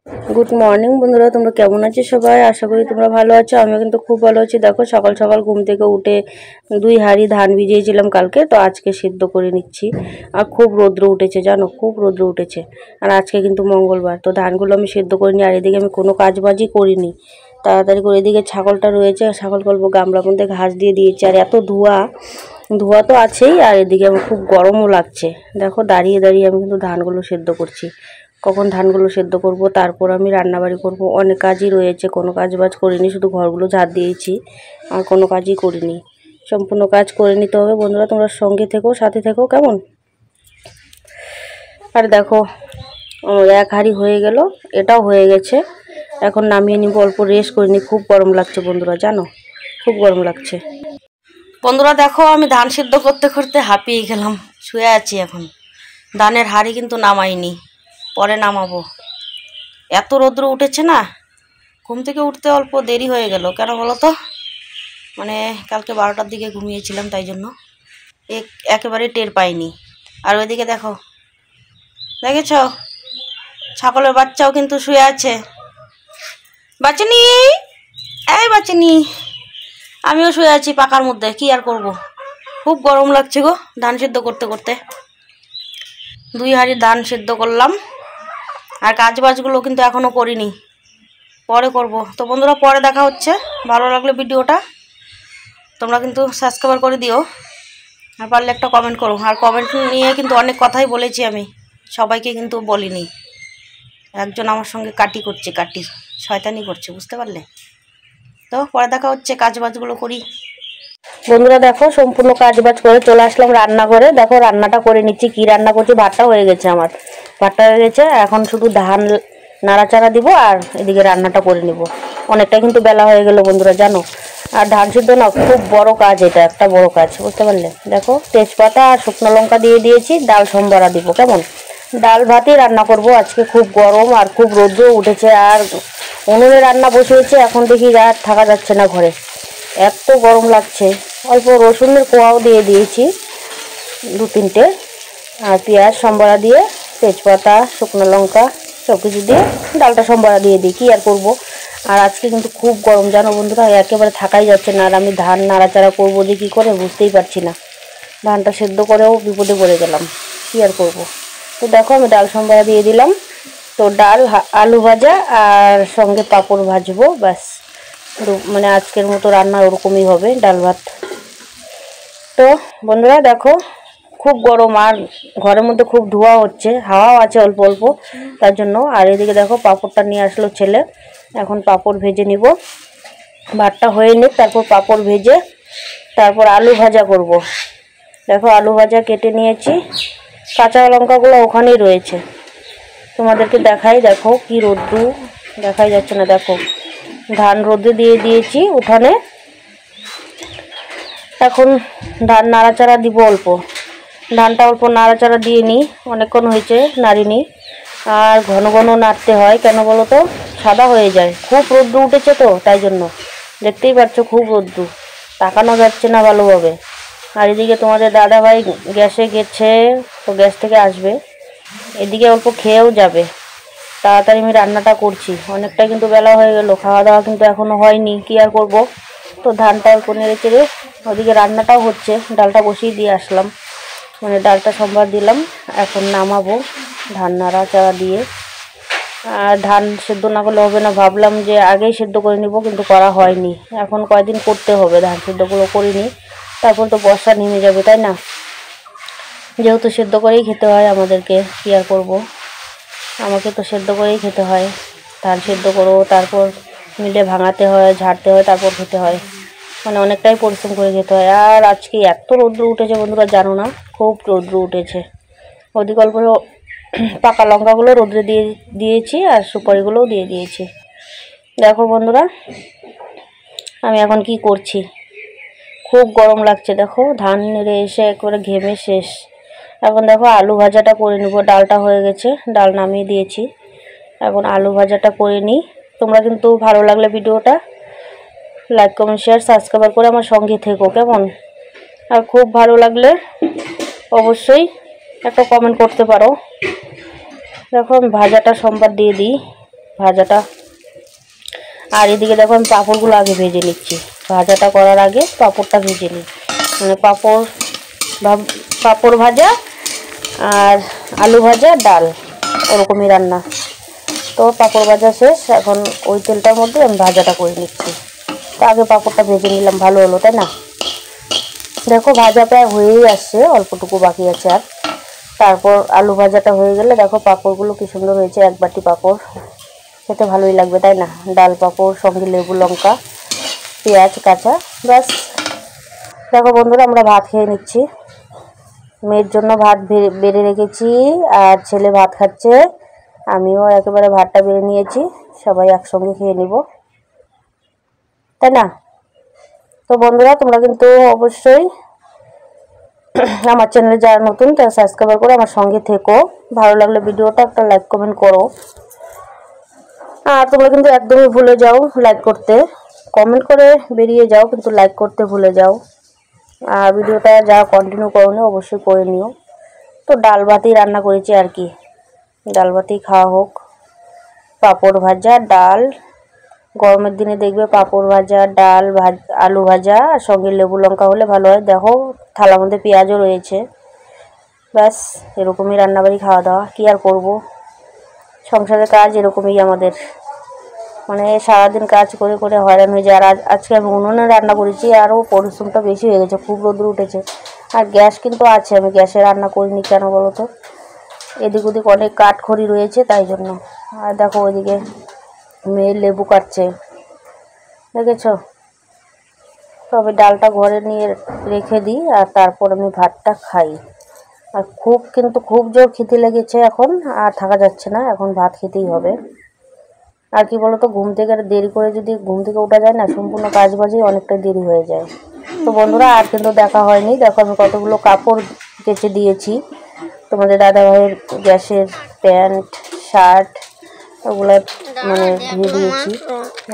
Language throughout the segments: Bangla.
গুড মর্নিং বন্ধুরা, তোমরা কেমন আছো সবাই? আশা করি তোমরা ভালো আছো। আমি কিন্তু খুব ভালো আছি। দেখো সকাল সকাল ঘুম থেকে উঠে 2 হাঁড়ি ধান ভিজিয়েছিলাম কালকে, তো আজকে সিদ্ধ করে নিচ্ছি। আর খুব রৌদ্র উঠেছে জানো, খুব রৌদ্র উঠেছে। আর আজকে কিন্তু মঙ্গলবার, তো ধানগুলো আমি সিদ্ধ করিনি। আর এদিকে আমি কোনো কাজবাজই করিনি, তাড়াতাড়ি করে। এদিকে ছাগলটা রয়েছে, ছাগল গল্প গামলার মধ্যে ঘাস দিয়ে দিয়েছি। আর এত ধোঁয়া ধোঁয়া তো আছেই, আর এদিকে আমার খুব গরমও লাগছে। দেখো দাঁড়িয়ে দাঁড়িয়ে আমি কিন্তু ধানগুলো সিদ্ধ করছি। কখন ধানগুলো সেদ্ধ করব, তারপর আমি রান্নাবাড়ি করব। অনেক কাজই রয়েছে, কোনো কাজবাজ করিনি, শুধু ঘরগুলো ঝাড় দিয়েছি, আর কোনো কাজই করিনি। সম্পূর্ণ কাজ করে নিতে হবে বন্ধুরা, তোমরা সঙ্গে থেকো, সাথে থেকো কেমন। আর দেখো আমার 1 হাঁড়ি হয়ে গেল, এটাও হয়ে গেছে। এখন নামিয়ে নিব, অল্প রেস্ট করে নিই। খুব গরম লাগছে বন্ধুরা, জানো খুব গরম লাগছে বন্ধুরা। দেখো আমি ধান সিদ্ধ করতে করতে হাঁপিয়ে গেলাম, শুয়ে আছি এখন। ধানের হাঁড়ি কিন্তু নামাইনি, পরে নামাবো। এত রৌদ্র উঠেছে না, ঘুম থেকে উঠতে অল্প দেরি হয়ে গেল। কেন বলো তো, মানে কালকে 12টার দিকে ঘুমিয়েছিলাম, তাই জন্য একেবারে টের পাইনি। আর ওইদিকে দেখো, দেখেছ ছাগলের বাচ্চাও কিন্তু শুয়ে আছে। বাচ্চানি, এই বাচ্চানি, আমিও শুয়ে আছি পাকার মধ্যে। কি আর করব, খুব গরম লাগছে গো। ধান সিদ্ধ করতে করতে 2 হাঁড়ি ধান সিদ্ধ করলাম, আর কাজবাজগুলো কিন্তু এখনও করিনি, পরে করব। তো বন্ধুরা পরে দেখা হচ্ছে। ভালো লাগলে ভিডিওটা তোমরা কিন্তু সাবস্ক্রাইব করে দিও, আর পারলে একটা কমেন্ট করো। আর কমেন্ট নিয়ে কিন্তু অনেক কথাই বলেছি আমি, সবাইকে কিন্তু বলিনি। একজন আমার সঙ্গে কাটি করছে, কাটি শয়তানি করছে, বুঝতে পারলে? তো পরে দেখা হচ্ছে, কাজবাজগুলো করি বন্ধুরা। দেখো সম্পূর্ণ কাজবাজ করে চলে আসলাম রান্নাঘরে। দেখো রান্নাটা করে নিচ্ছি। কি রান্না করছি, ভাতটা হয়ে গেছে আমার, ভাতটা হয়ে গেছে। এখন শুধু ধান নাড়াচাড়া দিব, আর এদিকে রান্নাটা করে নিব। অনেকটা কিন্তু বেলা হয়ে গেল বন্ধুরা, জানো। আর ধান সিদ্ধ না খুব বড় কাজ, এটা একটা বড় কাজ, বুঝতে পারলে? দেখো তেজপাতা আর শুকনো লঙ্কা দিয়ে দিয়েছি। ডাল সম্বরা দিব, কেমন। ডাল ভাতই রান্না করব আজকে। খুব গরম আর খুব রৌদ্র উঠেছে, আর উনুনে রান্না বসিয়েছে। এখন দেখি আর থাকা যাচ্ছে না ঘরে, এত গরম লাগছে। অল্প রসুনের কোয়াও দিয়ে দিয়েছি 2-3টে, আর পেঁয়াজ সম্বরা দিয়ে, তেজপাতা শুকনো লঙ্কা সব কিছু দিয়ে ডালটা সম্বরা দিয়ে দিই। কী আর করবো। আর আজকে কিন্তু খুব গরম জানো বন্ধুরা, একেবারে থাকাই যাচ্ছে না। আর আমি ধান নাড়াচাড়া করবো যে কী করে, বুঝতেই পারছি না। ধানটা সেদ্ধ করেও বিপদে পড়ে গেলাম, কী আর করবো। তো দেখো আমি ডাল সম্বরা দিয়ে দিলাম। তো ডাল, আলু ভাজা আর সঙ্গে পাঁপড় ভাজবো, ব্যাস। মানে আজকের মতো রান্না ওরকমই হবে, ডাল ভাত। তো বন্ধুরা দেখো খুব গরম, আর ঘরের মধ্যে খুব ধোঁয়া হচ্ছে, হাওয়াও আছে অল্প অল্প, তার জন্য। আর এদিকে দেখো পাঁপড়টা নিয়ে আসলো ছেলে, এখন পাঁপড় ভেজে নিব। ভাতটা হয়ে নিক, তারপর পাঁপড় ভেজে তারপর আলু ভাজা করব। দেখো আলু ভাজা কেটে নিয়েছি, কাঁচা লঙ্কাগুলো ওখানেই রয়েছে, তোমাদেরকে দেখাই। দেখো কি রোদ্দু, দেখাই যাচ্ছে না। দেখো ধান রোদে দিয়ে দিয়েছি উঠানে। এখন ধান নাড়াচাড়া দিব অল্প, ধানটা অল্প নাড়াচাড়া দিয়ে নিই। অনেকক্ষণ হয়েছে নাড়িনি, আর ঘন ঘন নাড়তে হয়, কেন বলো তো, সাদা হয়ে যায়। খুব রোদ্দু উঠেছে তো, তাই জন্য। দেখতেই পাচ্ছ খুব রোদ্দু, তাকানো যাচ্ছে না ভালোভাবে। আর এদিকে তোমাদের দাদা ভাই গ্যাসে গেছে, তো গ্যাস থেকে আসবে, এদিকে অল্প খেয়েও যাবে। তাড়াতাড়ি আমি রান্নাটা করছি, অনেকটা কিন্তু বেলা হয়ে গেল, খাওয়া দাওয়া কিন্তু এখনও হয়নি। কী আর করবো। তো ধানটা অল্প নেড়ে চেড়ে ওদিকে রান্নাটাও হচ্ছে, ডালটা বসিয়ে দিয়ে আসলাম, মানে ডালটা সম্বার দিলাম। এখন নামাবো ধান নাড়াচাড়া দিয়ে। আর ধান সেদ্ধ না করলে হবে না, ভাবলাম যে আগেই সেদ্ধ করে নিব, কিন্তু করা হয়নি। এখন কয়দিন করতে হবে, ধান সেদ্ধগুলো করিনি, তারপর তো বর্ষা নেমে যাবে, তাই না? যেহেতু সেদ্ধ করেই খেতে হয় আমাদেরকে, কী আর করবো। আমাকে তো সেদ্ধ করেই খেতে হয়। ধান সেদ্ধ করো, তারপর মিলে ভাঙাতে হয়, ঝাড়তে হয়, তারপর খেতে হয়, মানে অনেকটাই পরিশ্রম করে খেতে হয়। আর আজকে এত রৌদ্র উঠেছে বন্ধুরা, জানো না, খুব রৌদ্র উঠেছে। ওদিকে অল্প পাকা লঙ্কাগুলো রৌদ্রে দিয়েছি, আর সুপারিগুলোও দিয়ে দিয়েছি। দেখো বন্ধুরা আমি এখন কি করছি, খুব গরম লাগছে। দেখো ধান নেড়ে এসে একবারে ঘেমে শেষ। এখন দেখো আলু ভাজাটা করে নেব, ডালটা হয়ে গেছে, ডাল নামিয়ে দিয়েছি। এখন আলু ভাজাটা করে নিই। তোমরা কিন্তু ভালো লাগলে ভিডিওটা লাইক কমেন্ট শেয়ার সাবস্ক্রাইব করে আমার সঙ্গে থেকো, কেমন। আর খুব ভালো লাগলে অবশ্যই একটা কমেন্ট করতে পারো। দেখো আমি ভাজাটা সম্বার দিয়ে দিই, ভাজাটা। আর এদিকে দেখো আমি পাঁপড়গুলো আগে ভেজে নিচ্ছি, ভাজাটা করার আগে পাঁপড়টা ভেজে নিই, মানে পাঁপড় ভাজা আর আলু ভাজা ডাল ওরকমই রান্না। তো পাঁপড় ভাজা শেষ, এখন ওই তেলটার মধ্যে আমি ভাজাটা করে নিচ্ছি। তো আগে পাঁপড়টা ভেজে নিলাম, ভালো হলো তাই না। দেখো ভাজা প্রায় হয়েই আসছে, অল্পটুকু বাকি আছে আর। তারপর আলু ভাজাটা হয়ে গেলে দেখো পাঁপড়গুলো কি সুন্দর হয়েছে, এক বাটি পাঁপড়, খেতে ভালোই লাগবে তাই না। ডাল পাঁপড়, সঙ্গে লেবু লঙ্কা পেঁয়াজ কাঁচা, ব্যাস। দেখো বন্ধুরা আমরা ভাত খেয়ে নিচ্ছি, মেয়ের জন্য ভাত বেড়ে রেখেছি আর ছেলে ভাত খাচ্ছে, আমিও একেবারে ভাতটা বেড়ে নিয়েছি, সবাই একসঙ্গে খেয়ে নিব তাই না। তো বন্ধুরা তোমরা কিন্তু অবশ্যই আমার চ্যানেলে যারা নতুন তারা সাবস্ক্রাইব করে আমার সঙ্গে থেকো, ভালো লাগলে ভিডিওটা একটা লাইক কমেন্ট করো। আর তোমরা কিন্তু একদমই ভুলে যাও লাইক করতে, কমেন্ট করে বেরিয়ে যাও কিন্তু লাইক করতে ভুলে যাও। আর ভিডিওটা যারা কন্টিনিউ করো না অবশ্যই করে নিও। তো ডাল ভাতই রান্না করেছি আর কি, ডাল ভাতই খাওয়া হোক। পাঁপড় ভাজা ডাল, গরমের দিনে দেখবে পাঁপড় ভাজা ডাল আলু ভাজা আর সঙ্গে লেবু লঙ্কা হলে ভালো হয়। দেখো থালার মধ্যে পেঁয়াজও রয়েছে, ব্যাস এরকমই রান্নাবাড়ি খাওয়া দাওয়া, কী আর করবো, সংসারের কাজ এরকমই আমাদের, মানে সারাদিন কাজ করে করে হয়রান হয়ে যায়। আর আজকে আমি উনুনে রান্না করেছি, আরও পরিশ্রমটা বেশি হয়ে গেছে, খুব রোদ্র উঠেছে। আর গ্যাস কিন্তু আছে, আমি গ্যাসে রান্না করিনি কেন বলো তো, এদিক ওদিক অনেক কাঠখড়ি রয়েছে তাই জন্য। আর দেখো ওইদিকে মেয়ে লেবু কাটছে, দেখেছো। তবে ডালটা ঘরে নিয়ে রেখে দিই আর তারপর আমি ভাতটা খাই। আর খুব জোর খিদে লেগেছে এখন, আর থাকা যাচ্ছে না, এখন ভাত খেতেই হবে। আর কি বলতো, ঘুম থেকে দেরি করে যদি ঘুম থেকে ওঠা যায় না, সম্পূর্ণ কাজ বাজে অনেকটা দেরি হয়ে যায়। তো বন্ধুরা আর কিন্তু দেখা হয়নি, দেখো আমি কতগুলো কাপড় কেচে দিয়েছি, তোমাদের দাদাভাইয়ের গ্যাসের প্যান্ট শার্ট ওগুলো মানে ধুয়ে দিয়েছি।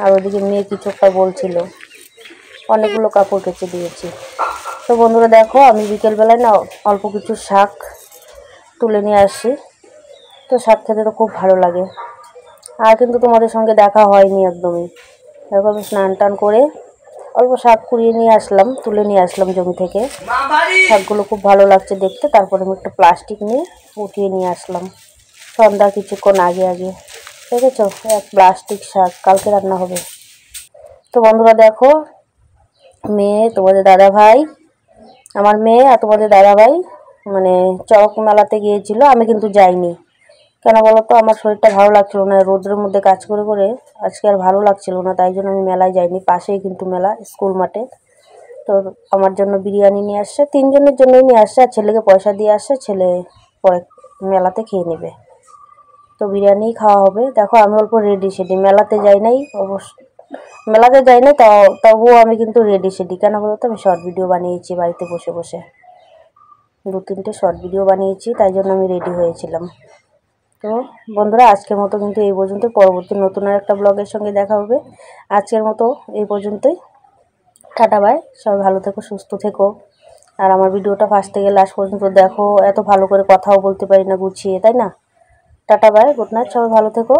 আর ওদিকে মেয়ে কিছু একটা বলছিল, অনেকগুলো কাপড় কেচে দিয়েছি। তো বন্ধুরা দেখো আমি বিকেলবেলায় না অল্প কিছু শাক তুলে নিয়ে আসি, তো শাক খেতে তো খুব ভালো লাগে। আর কিন্তু তোমাদের সঙ্গে দেখা হয়নি একদমই। দেখো আমি স্নান টান করে অল্প শাক কুড়িয়ে নিয়ে আসলাম, তুলে নিয়ে আসলাম জমি থেকে, শাকগুলো খুব ভালো লাগছে দেখতে। তারপরে আমি একটা প্লাস্টিক নিয়ে উঠিয়ে নিয়ে আসলাম সন্ধ্যা কিছুক্ষণ আগে দেখেছো, এক প্লাস্টিক শাক কালকে রান্না হবে। তো বন্ধুরা দেখো আমার মেয়ে আর তোমাদের দাদাভাই মানে চক মেলাতে গিয়েছিল, আমি কিন্তু যাইনি। কেন বলো তো, আমার শরীরটা ভালো লাগছিল না, রোদের মধ্যে কাজ করে করে আজকে আর ভালো লাগছিল না, তাই জন্য আমি মেলায় যাইনি। পাশেই কিন্তু মেলা, স্কুল মাঠে। তো আমার জন্য বিরিয়ানি নিয়ে আসছে, 3 জনের জন্যই নিয়ে আসছে, আর ছেলেকে পয়সা দিয়ে আসছে, ছেলে পরে মেলাতে খেয়ে নেবে। তো বিরিয়ানিই খাওয়া হবে। দেখো আমি অল্প রেডি সেডি, মেলাতে যাই নাই তবুও আমি কিন্তু রেডি সেডি। কেন বলো তো, আমি শর্ট ভিডিও বানিয়েছি বাড়িতে বসে বসে, 2-3টে শর্ট ভিডিও বানিয়েছি, তাই জন্য আমি রেডি হয়েছিলাম। তো বন্ধুরা আজকের মতো কিন্তু এই পর্যন্ত, পরবর্তী নতুন আর একটা ব্লগের সঙ্গে দেখা হবে। আজকের মতো এই পর্যন্তই, টাটা বাই, সবাই ভালো থেকো সুস্থ থেকো। আর আমার ভিডিওটা ফার্স্ট থেকে লাস্ট পর্যন্ত দেখো, এত ভালো করে কথাও বলতে পারি না গুছিয়ে তাই না। টাটা বাই, গুড নাইট, সবাই ভালো থেকো।